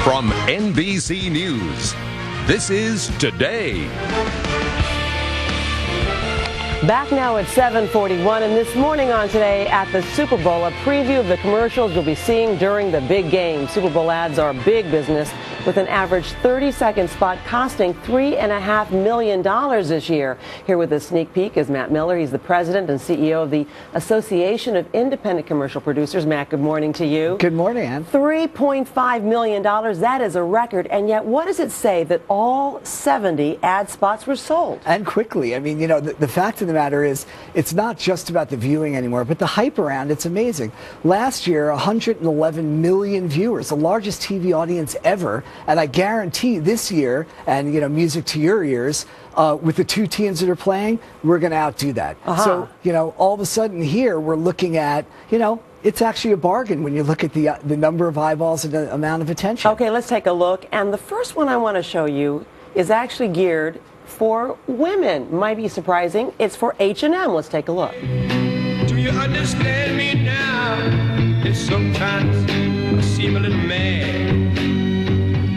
From NBC News, this is Today. Back now at 7:41, and this morning on Today at the Super Bowl, a preview of the commercials you'll be seeing during the big game. Super Bowl ads are big business, with an average 30-second spot costing $3.5 million this year. Here with a sneak peek is Matt Miller. He's the president and CEO of the Association of Independent Commercial Producers. Matt, good morning to you. Good morning, Ann. $3.5 million, that is a record. And yet, what does it say that all 70 ad spots were sold? And quickly. I mean, you know, the fact of the matter is, it's not just about the viewing anymore, but the hype around it's amazing. Last year, 111 million viewers, the largest TV audience ever. And I guarantee this year, and, you know, music to your ears, with the two teams that are playing, we're going to outdo that. So, you know, all of a sudden here, we're looking at, you know, it's actually a bargain when you look at the number of eyeballs and the amount of attention. Okay, let's take a look. And the first one I want to show you is actually geared for women. Might be surprising. It's for H&M. Let's take a look. Do you understand me now? That sometimes I seem a little mad.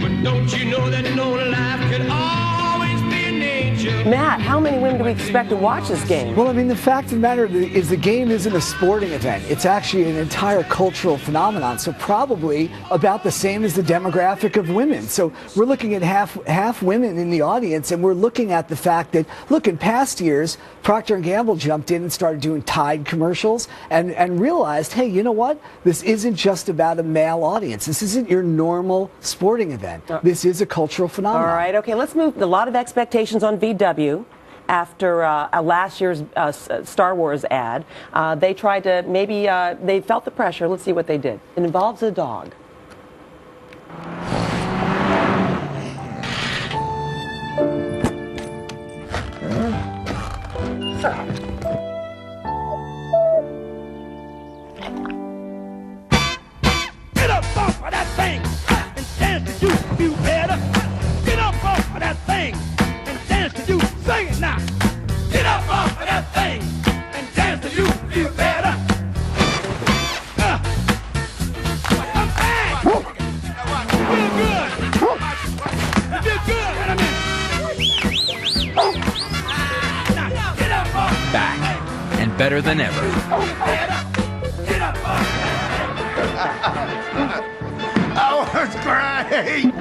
But don't you know that no life can always be an angel? Matt, how many women do we expect to watch this game? Well, I mean, the fact of the matter is the game isn't a sporting event. It's actually an entire cultural phenomenon. So probably about the same as the demographic of women. So we're looking at half women in the audience, and we're looking at the fact that, look, in past years, Procter & Gamble jumped in and started doing Tide commercials and realized, hey, you know what? This isn't just about a male audience. This isn't your normal sporting event. This is a cultural phenomenon. All right, okay, let's move. A lot of expectations on VW. After last year's Star Wars ad, they tried to they felt the pressure. Let's see what they did. It involves a dog. Get up off of that thing and dance to you feel better. Get up off of that thing and dance to you. Sing it now. Get up off of that thing and dance to you feel better. I'm back. Feel good. You feel good. Wait a minute. Now get up off. Back and better than ever. Get up off. Oh, that's great!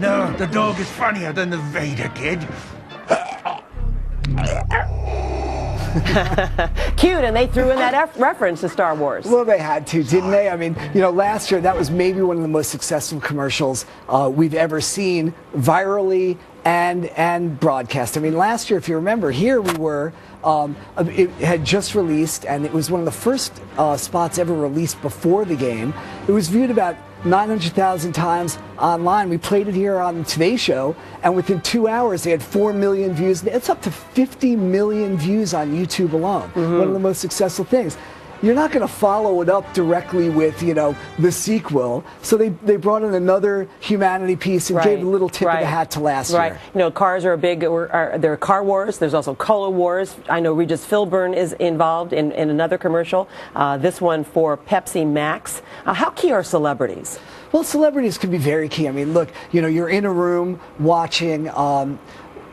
No, the dog is funnier than the Vader kid. Cute, and they threw in that reference to Star Wars. Well, they had to, didn't they? I mean, you know, last year that was maybe one of the most successful commercials we've ever seen virally and broadcast. I mean, last year, if you remember, here we were, it had just released, and it was one of the first spots ever released before the game. It was viewed about 900,000 times online. We played it here on Today Show, and within 2 hours, they had 4 million views. It's up to 50 million views on YouTube alone. One of the most successful things. You're not going to follow it up directly with, you know, the sequel. So they brought in another humanity piece and gave a little tip of the hat to last year. You know, cars are a big, there are car wars. There's also cola wars. I know Regis Philbin is involved in another commercial. This one for Pepsi Max. How key are celebrities? Well, celebrities can be very key. I mean, look, you know, you're in a room watching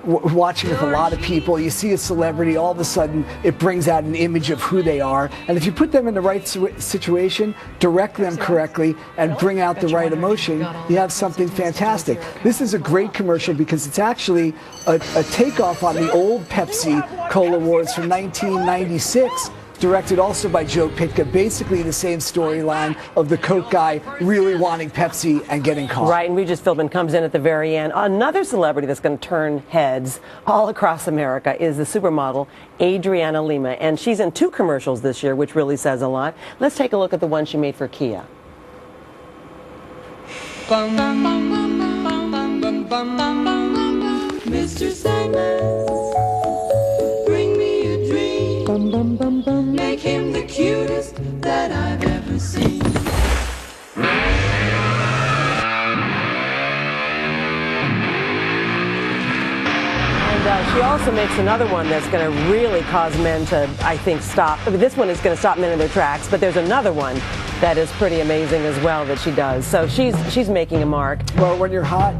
with a lot of people, you see a celebrity, all of a sudden it brings out an image of who they are, and if you put them in the right situation, direct them correctly, and bring out the right emotion, you have something fantastic. This is a great commercial because it's actually a takeoff on the old Pepsi Cola Wars from 1996, directed also by Joe Pytka, basically the same storyline of the Coke guy really wanting Pepsi and getting caught. Right, and Regis Philbin comes in at the very end. Another celebrity that's going to turn heads all across America is the supermodel Adriana Lima, and she's in 2 commercials this year, which really says a lot. Let's take a look at the one she made for Kia. Mr. Simon, bring me a dream. Make him the cutest that I've ever seen. She also makes another one that's going to really cause men to, I think, stop. I mean, this one is going to stop men in their tracks, but there's another one That is pretty amazing as well that she does. So she's making a mark. Well, when you're hot,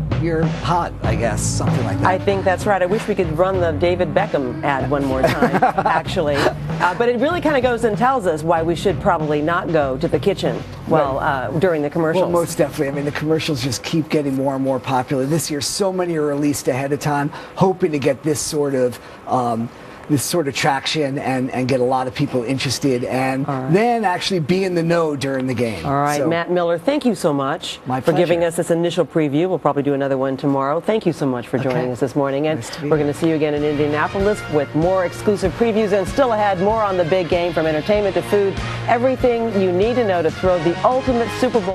I guess, something like that. I think that's right. I wish we could run the David Beckham ad one more time, actually. But it really kind of goes and tells us why we should probably not go to the kitchen during the commercials. Well, most definitely. I mean, the commercials just keep getting more and more popular. This year, so many are released ahead of time, hoping to get this sort of traction and get a lot of people interested and then actually be in the know during the game. All right, so, Matt Miller, thank you so much for giving us this initial preview. We'll probably do another one tomorrow. Thank you so much for joining us this morning. And we're going to see you again in Indianapolis with more exclusive previews and still ahead, more on the big game, from entertainment to food, everything you need to know to throw the ultimate Super Bowl.